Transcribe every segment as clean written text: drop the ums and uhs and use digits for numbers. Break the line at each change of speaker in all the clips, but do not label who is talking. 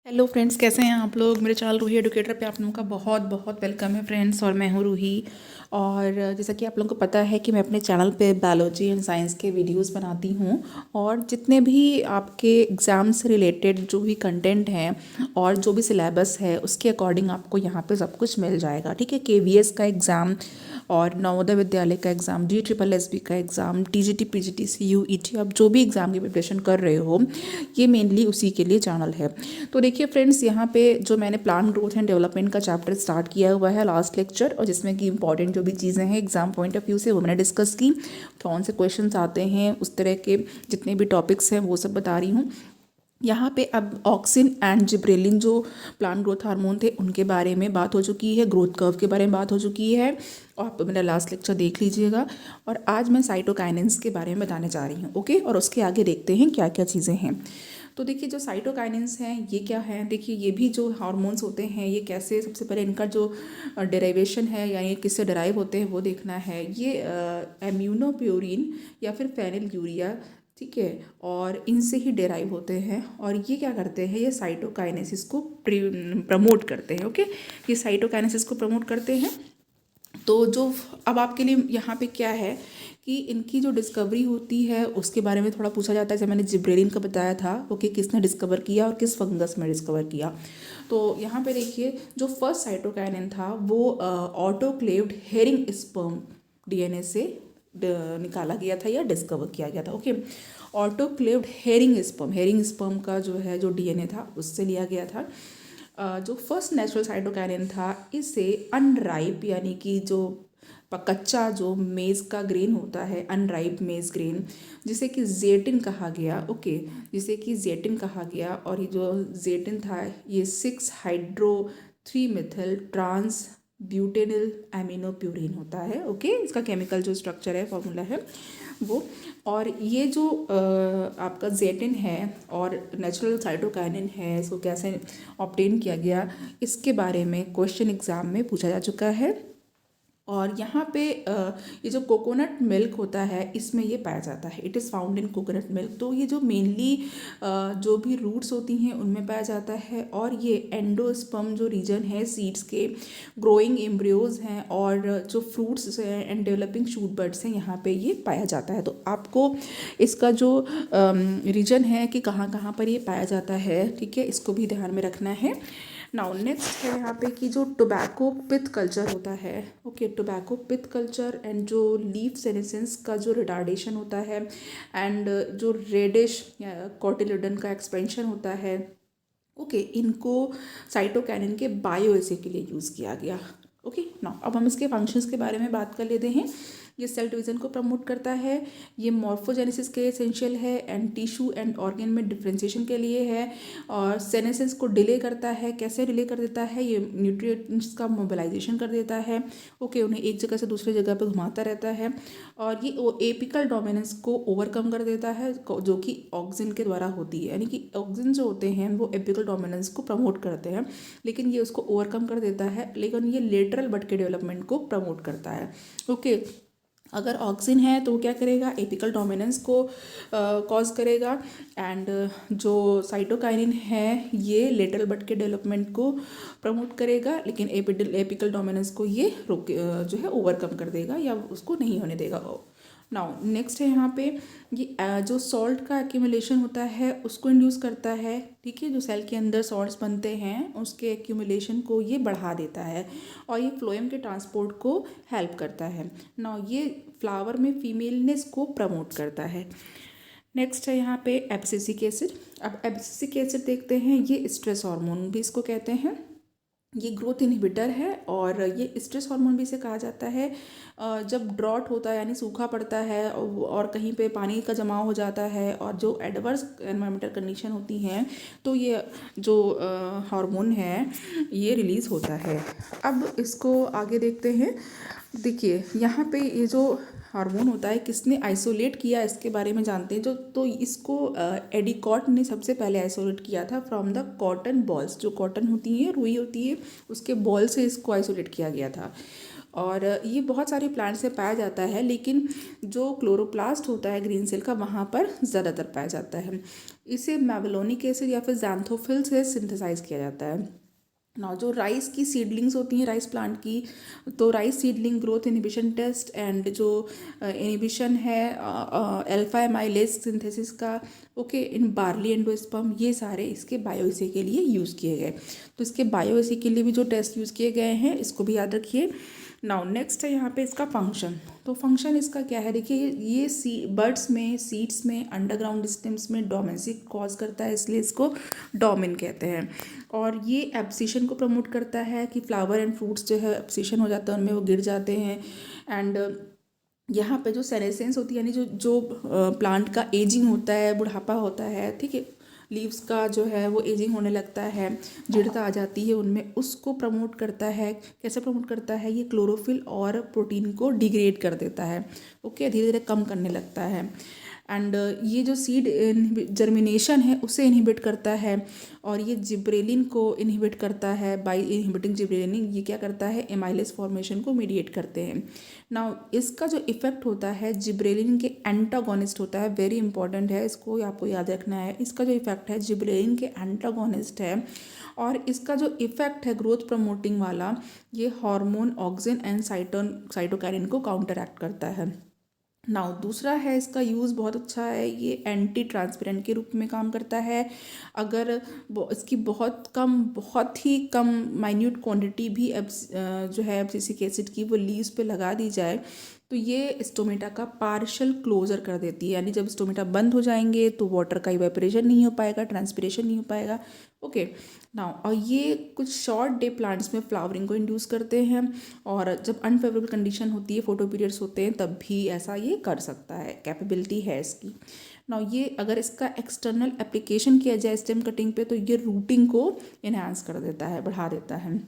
Hello friends, कैसे हैं आप लोग। मेरे चैनल रूही एडुकेटर पे आप लोगों का बहुत बहुत वेलकम है फ्रेंड्स। और मैं हूँ रूही। और जैसा कि आप लोगों को पता है कि मैं अपने चैनल पे बायोलॉजी एंड साइंस के वीडियोस बनाती हूँ। और जितने भी आपके एग्ज़ाम से रिलेटेड जो भी कंटेंट हैं और जो भी सिलेबस है उसके अकॉर्डिंग आपको यहाँ पे सब कुछ मिल जाएगा। ठीक है, KVS का एग्ज़ाम और नवोदय विद्यालय का एग्ज़ाम, DSSB का exam, TGT PGT CU ET, आप जो भी एग्ज़ाम की प्रिपरेशन कर रहे हो ये मेनली उसी के लिए चैनल है। तो देखिए फ्रेंड्स, यहाँ पे जो मैंने प्लांट ग्रोथ एंड डेवलपमेंट का चैप्टर स्टार्ट किया हुआ है लास्ट लेक्चर, और जिसमें कि इंपॉर्टेंट जो भी चीज़ें हैं एग्जाम पॉइंट ऑफ व्यू से वो मैंने डिस्कस की। कौन से क्वेश्चंस आते हैं, उस तरह के जितने भी टॉपिक्स हैं वो सब बता रही हूँ। यहाँ पे अब ऑक्सिन एंड जिब्रेलिन जो प्लांट ग्रोथ हार्मोन थे उनके बारे में बात हो चुकी है, ग्रोथ कर्व के बारे में बात हो चुकी है, और आप मेरा लास्ट लेक्चर देख लीजिएगा। और आज मैं साइटोकाइनेंस के बारे में बताने जा रही हूँ। ओके, और उसके आगे देखते हैं क्या क्या चीज़ें हैं। तो देखिए, जो साइटोकाइनेंस हैं ये क्या है। देखिए, ये भी जो हार्मोन्स होते हैं ये कैसे, सबसे पहले इनका जो डेरिवेशन है यानी किससे डराइव होते हैं वो देखना है। ये एम्यूनोप्योरिन या फिर फेनिल यूरिया, ठीक है, और इनसे ही डेराइव होते हैं। और ये क्या करते हैं, ये साइटोकाइनेसिस को प्रमोट करते हैं। ओके, ये साइटोकाइनेसिस को प्रमोट करते हैं। तो जो अब आपके लिए यहाँ पे क्या है कि इनकी जो डिस्कवरी होती है उसके बारे में थोड़ा पूछा जाता है। जैसे मैंने जिब्रेलिन का बताया था, ओके, किसने डिस्कवर किया और किस फंगस में डिस्कवर किया। तो यहाँ पे देखिए, जो फर्स्ट साइटोकाइनिन था वो ऑटोक्लेव्ड हेरिंग स्पर्म DNA से निकाला गया था या डिस्कवर किया गया था। ओके, ऑटोक्लेव्ड हेरिंग स्पर्म का जो है जो DNA था उससे लिया गया था। जो फर्स्ट नेचुरल साइटोकाइनिन था इसे अनराइप यानी कि जो कच्चा जो मेज़ का ग्रेन होता है, अनराइप मेज़ ग्रेन, जिसे कि जेटिन कहा गया। ओके, जिसे कि जेटिन कहा गया। और ये जो जेटिन था ये 6-हाइड्रो-3-मिथाइल ट्रांस ब्यूटेनिल एमिनोप्यूरिन होता है। ओके, इसका केमिकल जो स्ट्रक्चर है, फॉर्मूला है वो। और ये जो आपका जेटिन है और नेचुरल साइटोकाइनिन है, इसको कैसे ऑब्टेन किया गया इसके बारे में क्वेश्चन एग्जाम में पूछा जा चुका है। और यहाँ पे ये जो कोकोनट मिल्क होता है इसमें ये पाया जाता है, it is found in coconut milk. तो ये जो मेनली जो भी रूट्स होती हैं उनमें पाया जाता है। और ये एंडोस्पर्म जो रीजन है सीड्स के, ग्रोइंग एम्ब्रियोज हैं, और जो fruits and developing shoot birds हैं यहाँ पे ये पाया जाता है। तो आपको इसका जो रीजन है कि कहाँ कहाँ पर ये पाया जाता है, ठीक है, इसको भी ध्यान में रखना है। नाउ नेक्स्ट है यहाँ पे कि जो टोबैको पिथ कल्चर होता है। Okay, tobacco pith culture and जो लीफ सेनेसेंस का जो रिटार्डेशन होता है, एंड जो रेडिश कॉटिलिडन का एक्सपेंशन होता है, ओके, इनको साइटोकाइनिन के बायोएसे के लिए यूज़ किया गया। ओके, नाउ अब हम इसके फंक्शंस के बारे में बात कर लेते हैं। ये सेल डिवीज़न को प्रमोट करता है, ये मॉर्फोजेनेसिस के एसेंशियल है, एंड टिश्यू एंड ऑर्गन में डिफ्रेंशिएशन के लिए है, और सेनेसेंस को डिले करता है। कैसे डिले कर देता है, ये न्यूट्रिएंट्स का मोबिलाइजेशन कर देता है। ओके, उन्हें एक जगह से दूसरी जगह पे घुमाता रहता है। और ये एपिकल डोमिनेंस को ओवरकम कर देता है जो कि ऑक्सिन के द्वारा होती है। यानी कि ऑक्सिन जो होते हैं वो एपिकल डोमिनेंस को प्रमोट करते हैं, लेकिन ये उसको ओवरकम कर देता है। लेकिन ये लेटरल बट के डेवलपमेंट को प्रमोट करता है। ओके, अगर ऑक्सिन है तो वो क्या करेगा, एपिकल डोमिनेंस को कॉज करेगा। एंड जो साइटोकाइनिन है ये लेटरल बट के डेवलपमेंट को प्रमोट करेगा, लेकिन एपिकल डोमिनेंस को ये रोक जो है ओवरकम कर देगा या उसको नहीं होने देगा। नाउ नेक्स्ट है यहाँ पे ये जो सॉल्ट का एक्यूमुलेशन होता है उसको इंड्यूस करता है। ठीक है, जो सेल के अंदर सॉल्ट्स बनते हैं उसके एक्यूमुलेशन को ये बढ़ा देता है, और ये फ्लोएम के ट्रांसपोर्ट को हेल्प करता है। नाउ ये फ्लावर में फीमेलनेस को प्रमोट करता है। नेक्स्ट है यहाँ पे एब्सिसिक एसिड। अब एब्सिसिक एसिड देखते हैं, ये स्ट्रेस हार्मोन भी इसको कहते हैं। ये ग्रोथ इनहिबिटर है, और ये स्ट्रेस हार्मोन भी इसे कहा जाता है। जब ड्रॉट होता है यानी सूखा पड़ता है और कहीं पे पानी का जमाव हो जाता है और जो एडवर्स एनवायरमेंटल कंडीशन होती हैं तो ये जो हार्मोन है ये रिलीज़ होता है। अब इसको आगे देखते हैं। देखिए, यहाँ पे ये जो हार्मोन होता है किसने आइसोलेट किया इसके बारे में जानते हैं। जो तो इसको एडिकॉट ने सबसे पहले आइसोलेट किया था फ्रॉम द कॉटन बॉल्स। जो कॉटन होती है, रुई होती है, उसके बॉल से इसको आइसोलेट किया गया था। और ये बहुत सारे प्लांट्स में पाया जाता है, लेकिन जो क्लोरोप्लास्ट होता है ग्रीन सेल का वहाँ पर ज़्यादातर पाया जाता है। इसे मैवलोनिक एसिड या फिर ज़ैंथोफिल से सिंथेसाइज किया जाता है। ना जो राइस की सीडलिंग्स होती हैं राइस प्लांट की, तो rice seedling growth inhibition test and जो इनिबिशन है अल्फा एमाइलेज सिंथेसिस का, ओके, इन बार्ली एंडोस्पर्म, ये सारे इसके बायोइसी के लिए यूज़ किए गए। तो इसके बायोइसी के लिए भी जो टेस्ट यूज़ किए गए हैं इसको भी याद रखिए। नाउ नेक्स्ट है यहाँ पे इसका फंक्शन। तो फंक्शन इसका क्या है, देखिए ये बर्ड्स में, सीड्स में, अंडरग्राउंड स्टेम्स में डोमेंसी कॉज करता है, इसलिए इसको डोमेन कहते हैं। और ये एब्सिशन को प्रमोट करता है कि फ्लावर एंड फ्रूट्स जो है एब्सिशन हो जाता है उनमें, वो गिर जाते हैं। एंड यहाँ पे जो सेनेसेंस होती है, यानी जो जो प्लांट का एजिंग होता है, बुढ़ापा होता है, ठीक है, लीव्स का जो है वो एजिंग होने लगता है, जड़ता आ जाती है उनमें, उसको प्रमोट करता है। कैसे प्रमोट करता है, ये क्लोरोफिल और प्रोटीन को डिग्रेड कर देता है, ओके, धीरे धीरे कम करने लगता है। एंड ये जो सीड जर्मिनेशन है उसे इनहिबिट करता है, और ये जिब्रेलिन को इनहिबिट करता है। बाय इनहिबिटिंग जिब्रेलिन ये क्या करता है, एमाइलेज फॉर्मेशन को मीडिएट करते हैं। नाउ इसका जो इफेक्ट होता है जिब्रेलिन के एंटागोनिस्ट होता है, वेरी इंपॉर्टेंट है, इसको आपको याद रखना है। इसका जो इफेक्ट है जिब्रेलिन के एंटागोनिस्ट है, और इसका जो इफेक्ट है ग्रोथ प्रमोटिंग वाला, ये हार्मोन ऑक्सिन एंड साइटोकाइनिन को काउंटरएक्ट करता है। नाउ दूसरा है, इसका यूज़ बहुत अच्छा है, ये एंटी ट्रांसपेरेंट के रूप में काम करता है। अगर इसकी बहुत ही कम माइन्यूट क्वांटिटी भी जो है एब्सिसिक एसिड की वो लीव्स पे लगा दी जाए, तो ये स्टोमेटा का पार्शियल क्लोजर कर देती है। यानी जब स्टोमेटा बंद हो जाएंगे तो वाटर का इवेपोरेशन नहीं हो पाएगा, ट्रांसपिरेशन नहीं हो पाएगा, ओके। नाउ और ये कुछ शॉर्ट डे प्लांट्स में फ्लावरिंग को इंड्यूस करते हैं, और जब अनफेवरेबल कंडीशन होती है, फोटो पीरियड्स होते हैं, तब भी ऐसा ये कर सकता है, कैपेबिलिटी है इसकी। नाउ ये अगर इसका एक्सटर्नल एप्लीकेशन किया जाए स्टेम कटिंग पे, तो ये रूटिंग को इन्हांस कर देता है, बढ़ा देता है।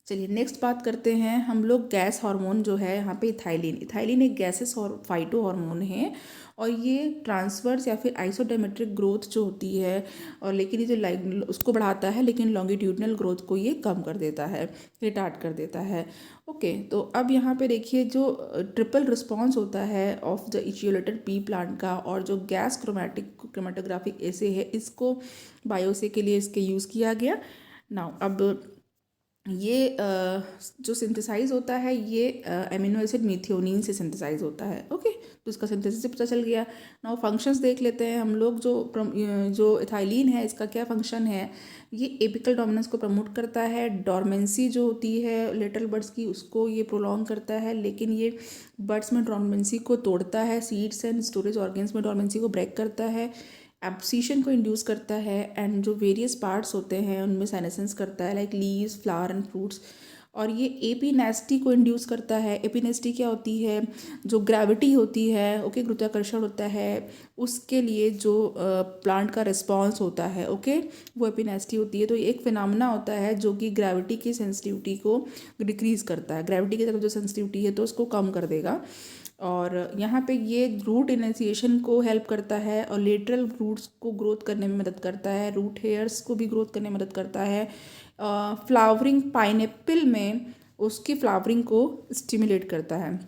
चलिए नेक्स्ट बात करते हैं हम लोग गैस हार्मोन जो है यहाँ पे इथाइलिन। इथाइलिन एक गैसेस और फाइटो हार्मोन है, और ये ट्रांसवर्स या फिर आइसोडेमेट्रिक ग्रोथ जो होती है, और लेकिन ये जो उसको बढ़ाता है, लेकिन लॉन्गिट्यूडनल ग्रोथ को ये कम कर देता है, रिटार्ड कर देता है, ओके। तो अब यहाँ पे देखिए जो ट्रिपल रिस्पॉन्स होता है ऑफ द इचियोलेटेड पी प्लांट का, और जो गैस क्रोमेटोग्राफिक एसे है, इसको बायोसे के लिए इसके यूज़ किया गया। नाउ अब ये जो सिंथेसाइज होता है, ये एमिनो एसिड मिथियोनिन से सिंथेसाइज होता है, ओके। तो इसका सिंथेसिस से पता चल गया। नाउ फंक्शंस देख लेते हैं हम लोग। जो इथाइलिन है, इसका क्या फंक्शन है, ये एपिकल डोमिनेंस को प्रमोट करता है। डॉर्मेंसी जो होती है लिटिल बर्ड्स की, उसको ये प्रोलॉन्ग करता है, लेकिन ये बर्ड्स में डॉर्मेंसी को तोड़ता है, सीड्स एंड स्टोरेज ऑर्गेन्स में डॉर्मेंसी को ब्रेक करता है, एब्सिशन को इंड्यूस करता है, एंड जो वेरियस पार्ट्स होते हैं उनमें साइनेसेंस करता है, like leaves, flower and fruits. और ये एपिनेस्टी को इंड्यूस करता है। एपिनेस्टी क्या होती है, जो ग्रेविटी होती है, ओके, गुरुत्वाकर्षण होता है, उसके लिए जो प्लांट का रिस्पॉन्स होता है, ओके, वो एपिनेस्टी होती है। तो ये एक फिनोमेना होता है जो कि ग्रेविटी की सेंसिटिविटी को डिक्रीज करता है, ग्रेविटी की तरफ जो सेंसिटिविटी है तो उसको कम कर देगा। और यहाँ पे ये रूट इनिशिएशन को हेल्प करता है, और लेटरल रूट्स को ग्रोथ करने में मदद करता है, रूट हेयर्स को भी ग्रोथ करने में मदद करता है। फ्लावरिंग पाइनएप्पल में उसकी फ्लावरिंग को स्टिमुलेट करता है,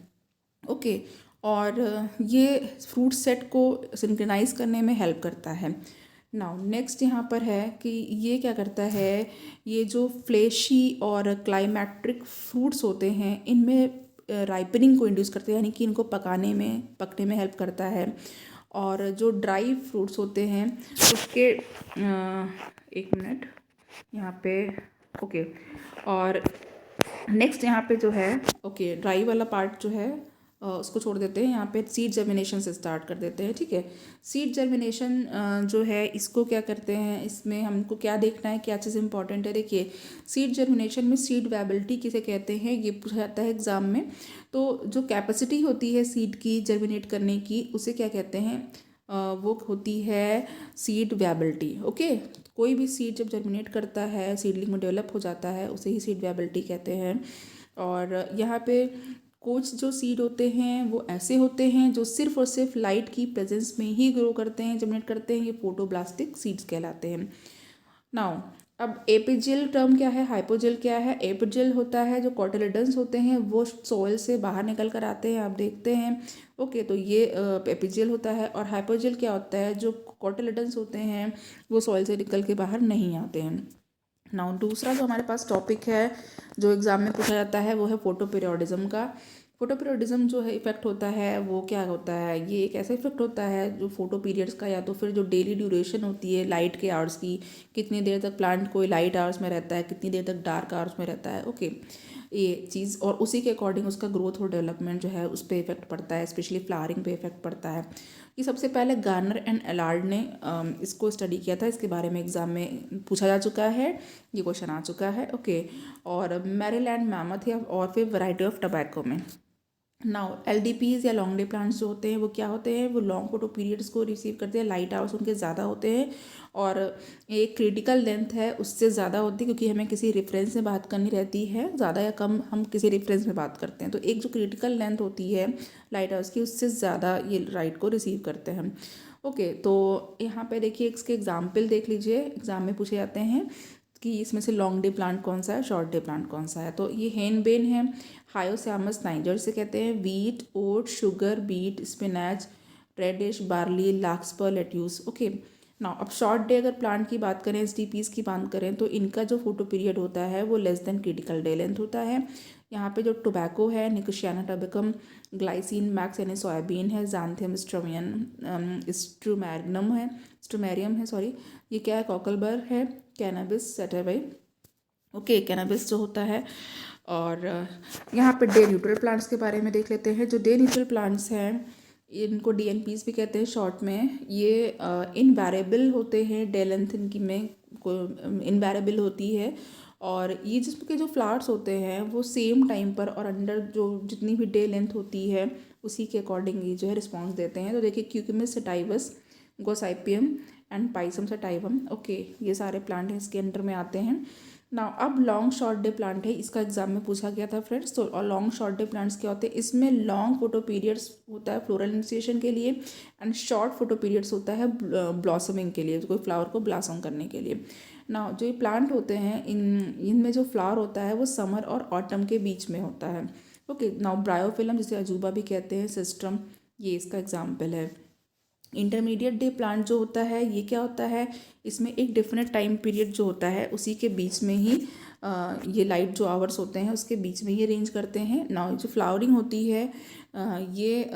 ओके। और ये फ्रूट सेट को सिंक्रोनाइज करने में हेल्प करता है। नाउ नेक्स्ट यहाँ पर है कि ये क्या करता है, ये जो फ्लेशी और क्लाइमैट्रिक फ्रूट्स होते हैं, इनमें राइपनिंग को इंड्यूस करते हैं, यानी कि इनको पकने में हेल्प करता है। और जो ड्राई फ्रूट्स होते हैं उसके एक मिनट यहाँ पे, ओके। और नेक्स्ट यहाँ पे जो है, ओके, ड्राई वाला पार्ट जो है उसको छोड़ देते हैं, यहाँ पे सीड जर्मिनेशन से स्टार्ट कर देते हैं, ठीक है। सीड जर्मिनेशन जो है, इसको क्या करते हैं, इसमें हमको क्या देखना है, क्या चीज़ इंपॉर्टेंट है, देखिए। सीड जर्मिनेशन में सीड वेबिलिटी किसे कहते हैं, ये पूछा जाता है एग्जाम में। तो जो कैपेसिटी होती है सीड की जर्मिनेट करने की, उसे क्या कहते हैं, वो होती है सीड वेबिलिटी, ओके। कोई भी सीड जब जर्मिनेट करता है, सीडलिंग में डेवलप हो जाता है, उसे ही सीड वेबिलिटी कहते हैं। और यहाँ पे कुछ जो सीड होते हैं वो ऐसे होते हैं जो सिर्फ और सिर्फ लाइट की प्रेजेंस में ही ग्रो करते हैं, जर्मिनेट करते हैं, ये फोटोब्लास्टिक सीड्स कहलाते हैं। नाउ अब एपिजिल टर्म क्या है, हाइपोजिल क्या है। एपिजिल होता है जो कॉटिलेडन्स होते हैं वो सॉइल से बाहर निकल कर आते हैं, आप देखते हैं। ओके, तो ये एपिजिल होता है। और हाइपोजिल क्या होता है, जो कॉटिलेडन्स होते हैं वो सॉइल से निकल के बाहर नहीं आते हैं। नाउ दूसरा जो हमारे पास टॉपिक है जो एग्ज़ाम में पूछा जाता है वो है फोटो पीरियोडिज्म का। फोटो पीरियोडिज्म जो है इफेक्ट होता है वो क्या होता है, ये एक ऐसा इफेक्ट होता है जो फोटो पीरियड्स का, या तो फिर जो डेली ड्यूरेशन होती है लाइट के आवर्स की, कितनी देर तक प्लांट कोई लाइट आवर्स में रहता है, कितनी देर तक डार्क आवर्स में रहता है। ओके, ये चीज़, और उसी के अकॉर्डिंग उसका ग्रोथ और डेवलपमेंट जो है उस पर इफेक्ट पड़ता है, स्पेशली फ्लावरिंग पे इफेक्ट पड़ता है। ये सबसे पहले गार्नर एंड एलार्ड ने इसको स्टडी किया था, इसके बारे में एग्जाम में पूछा जा चुका है, ये क्वेश्चन आ चुका है। ओके, और मैरीलैंड मैमथ है, और फिर वैरायटी ऑफ टबैको में। नाउ LDPs या लॉन्ग डे प्लांट्स जो होते हैं वो क्या होते हैं, वो लॉन्ग फोटो पीरियड्स को रिसीव करते हैं, लाइट आवर्स उनके ज़्यादा होते हैं, और एक क्रिटिकल लेंथ है उससे ज़्यादा होती है, क्योंकि हमें किसी रेफरेंस में बात करनी रहती है, ज़्यादा या कम हम किसी रेफरेंस में बात करते हैं, तो एक जो क्रिटिकल लेंथ होती है लाइट आवर्स की उससे ज़्यादा ये लाइट को रिसीव करते हैं। ओके, तो यहाँ पे देखिए इसके एग्जाम्पल देख लीजिए, एग्जाम में पूछे जाते हैं कि इसमें से लॉन्ग डे प्लांट कौन सा है, शॉर्ट डे प्लांट कौन सा है। तो ये हेनबेन है, हायोसैमस नाइजर से कहते हैं, wheat, oat, sugar beet, spinach, radish, barley, larkspur, lettuce. Okay, now अब शॉर्ट डे अगर प्लांट की बात करें, STPs की बात करें, तो इनका जो फोटो पीरियड होता है वो less than critical day length होता है। यहाँ पे जो टोबैको है, निकोशियाना टबैकम, ग्लाइसिन मैक्स यानी सोयाबीन है, ज़ांथियम स्ट्रोमेरियम है सॉरी, ये क्या है, कॉकलबर है, कैनाबिस सैटिवा। ओके, कैनाबिस जो होता है। और यहाँ पे डे न्यूट्रल प्लांट्स के बारे में देख लेते हैं। जो डे न्यूट्रल प्लांट्स हैं इनको DNPs भी कहते हैं शॉर्ट में। ये इनवेरेबल होते हैं, डे लेंथ इनकी में इनवेरेबल होती है, और ये जिसके जो फ्लावर्स होते हैं वो सेम टाइम पर और अंडर जो जितनी भी डे लेंथ होती है उसी के अकॉर्डिंग ये जो है रिस्पॉन्स देते हैं। तो देखिए Cucumis sativus, Gossypium and Pisum sativum. Okay, ये सारे प्लांट हैं इसके अंडर में आते हैं। नाउ अब लॉन्ग शॉर्ट डे प्लांट है, इसका एग्जाम में पूछा गया था फ्रेंड्स। तो और लॉन्ग शॉर्ट डे प्लांट्स क्या होते हैं, इसमें लॉन्ग फोटो पीरियड्स होता है फ्लोरल इनिशिएशन के लिए, एंड शॉर्ट फोटो पीरियड्स होता है ब्लॉसमिंग के लिए, कोई फ्लावर को ब्लॉसम करने के लिए। नाउ जो ये प्लांट होते हैं इनमें जो फ्लावर होता है वो समर और ऑटम के बीच में होता है। ओके, नाउ ब्रायोफिलम जिसे अजूबा भी कहते हैं, सिस्टम, ये इसका एग्जाम्पल है। इंटरमीडिएट डे प्लांट जो होता है ये क्या होता है, इसमें एक डिफरेंट टाइम पीरियड जो होता है उसी के बीच में ही ये लाइट जो आवर्स होते हैं उसके बीच में ये रेंज करते हैं। नाउ जो फ्लावरिंग होती है ये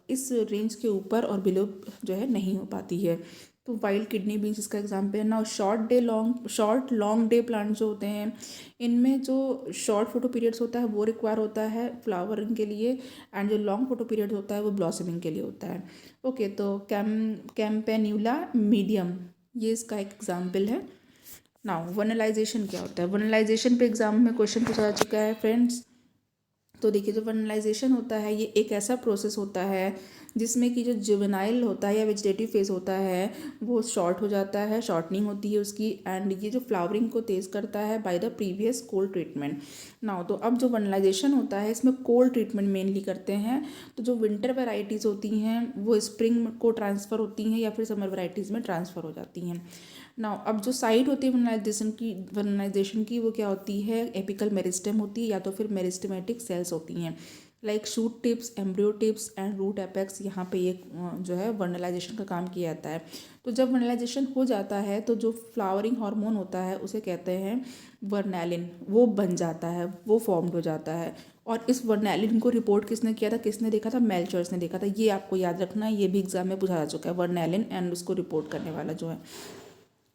इस रेंज के ऊपर और बिलो जो है नहीं हो पाती है। तो वाइल्ड किडनी बीन्स इसका एग्जाम्पल है। Now short long day plant जो होते हैं इनमें जो शॉर्ट फोटो पीरियड्स होता है वो रिक्वायर होता है फ्लावरिंग के लिए, एंड जो लॉन्ग फोटो पीरियड होता है वो ब्लॉसमिंग के लिए होता है। ओके, तो कैम्पेन्यूला मीडियम ये इसका एक एग्जाम्पल है। नाउ वनलाइजेशन क्या होता है, वनलाइजेशन पे एग्जाम में क्वेश्चन पूछा जा चुका है फ्रेंड्स। तो देखिए जो वनलाइजेशन होता है ये एक ऐसा प्रोसेस होता है जिसमें कि जो जुवेनाइल होता है या वेजिटेटिव फेज होता है वो शॉर्ट हो जाता है, शॉर्टनिंग होती है उसकी, एंड ये जो फ्लावरिंग को तेज़ करता है by the previous cold treatment. Now तो अब जो वनलाइजेशन होता है इसमें कोल्ड ट्रीटमेंट मेनली करते हैं। तो जो विंटर वेराइटीज़ होती हैं वो स्प्रिंग को ट्रांसफ़र होती हैं या फिर समर वेराइटीज़ में ट्रांसफ़र हो जाती हैं। नाउ अब जो साइट होती है वनलाइजेशन की वो क्या होती है, एपिकल मेरिस्टेम होती है या तो फिर मेरिस्टेमेटिक सेल्स होती हैं, like shoot tips, embryo tips and root apex. यहाँ पे ये जो है वर्नलाइजेशन का काम किया जाता है। तो जब वर्नलाइजेशन हो जाता है तो जो फ्लावरिंग हार्मोन होता है उसे कहते हैं वर्नैलिन, वो बन जाता है, वो फॉर्म्ड हो जाता है। और इस वर्नैलिन को रिपोर्ट किसने किया था, किसने देखा था, मेल्चर्स ने देखा था। ये आपको याद रखना है, ये भी एग्जाम में पूछा जा चुका है, वर्नैलिन एंड उसको रिपोर्ट करने वाला जो है।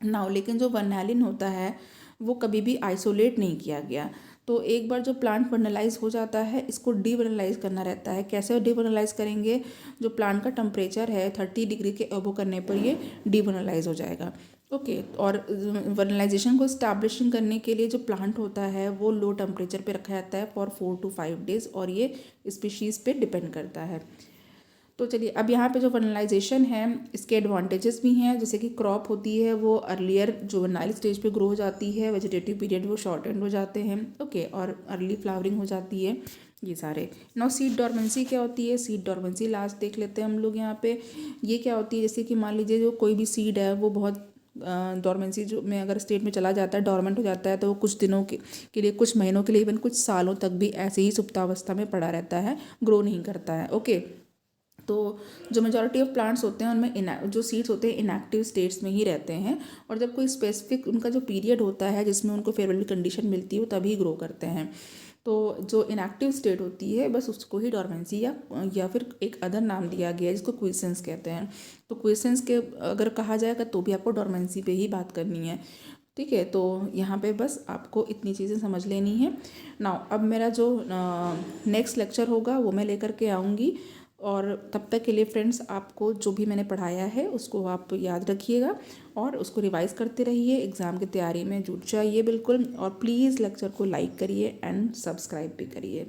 नाउ लेकिन जो वर्नैलिन होता है वो कभी भी आइसोलेट नहीं किया गया। तो एक बार जो प्लांट वर्नलाइज हो जाता है इसको डीवर्नलाइज करना रहता है। कैसे डीवर्नलाइज करेंगे, जो प्लांट का टेम्परेचर है 30 डिग्री के अबव करने पर ये डीवर्नलाइज हो जाएगा। ओके, और वर्नलाइजेशन को स्टैब्लिशिंग करने के लिए जो प्लांट होता है वो लो टेम्परेचर पे रखा जाता है फॉर 4 to 5 डेज, और ये स्पीशीज़ पे डिपेंड करता है। तो चलिए अब यहाँ पे जो वर्नलाइजेशन है इसके एडवांटेजेस भी हैं, जैसे कि क्रॉप होती है वो अर्लियर जो वर्नाइल स्टेज पे ग्रो हो जाती है, वेजिटेटिव पीरियड वो शॉर्ट एंड हो जाते हैं। ओके, और अर्ली फ्लावरिंग हो जाती है, ये सारे। नाउ सीड डॉर्मेंसी क्या होती है, सीड डॉर्मेंसी लास्ट देख लेते हैं हम लोग यहाँ पे। ये क्या होती है, जैसे कि मान लीजिए जो कोई भी सीड है वो बहुत डॉर्मेंसी जो में अगर स्टेट में चला जाता है, डॉर्मेंट हो जाता है, तो वो कुछ दिनों के लिए, कुछ महीनों के लिए, इवन कुछ सालों तक भी ऐसे ही सुप्तावस्था में पड़ा रहता है, ग्रो नहीं करता है। ओके, तो जो मेजॉरिटी ऑफ प्लांट्स होते हैं उनमें जो सीड्स होते हैं इनएक्टिव स्टेट्स में ही रहते हैं, और जब कोई स्पेसिफिक उनका जो पीरियड होता है जिसमें उनको फेवरेबल कंडीशन मिलती है तभी ग्रो करते हैं। तो जो इनएक्टिव स्टेट होती है बस उसको ही डॉर्मेंसी या फिर एक अदर नाम दिया गया है जिसको क्विसेंस कहते हैं। तो क्विसेंस के अगर कहा जाएगा तो भी आपको डॉर्मेंसी पे ही बात करनी है, ठीक है। तो यहाँ पे बस आपको इतनी चीज़ें समझ लेनी है। नाउ अब मेरा जो नेक्स्ट लेक्चर होगा वो मैं लेकर के आऊँगी, और तब तक के लिए फ्रेंड्स आपको जो भी मैंने पढ़ाया है उसको आप याद रखिएगा और उसको रिवाइज़ करते रहिए, एग्ज़ाम की तैयारी में जुट जाइए बिल्कुल, और प्लीज़ लेक्चर को लाइक करिए एंड सब्सक्राइब भी करिए।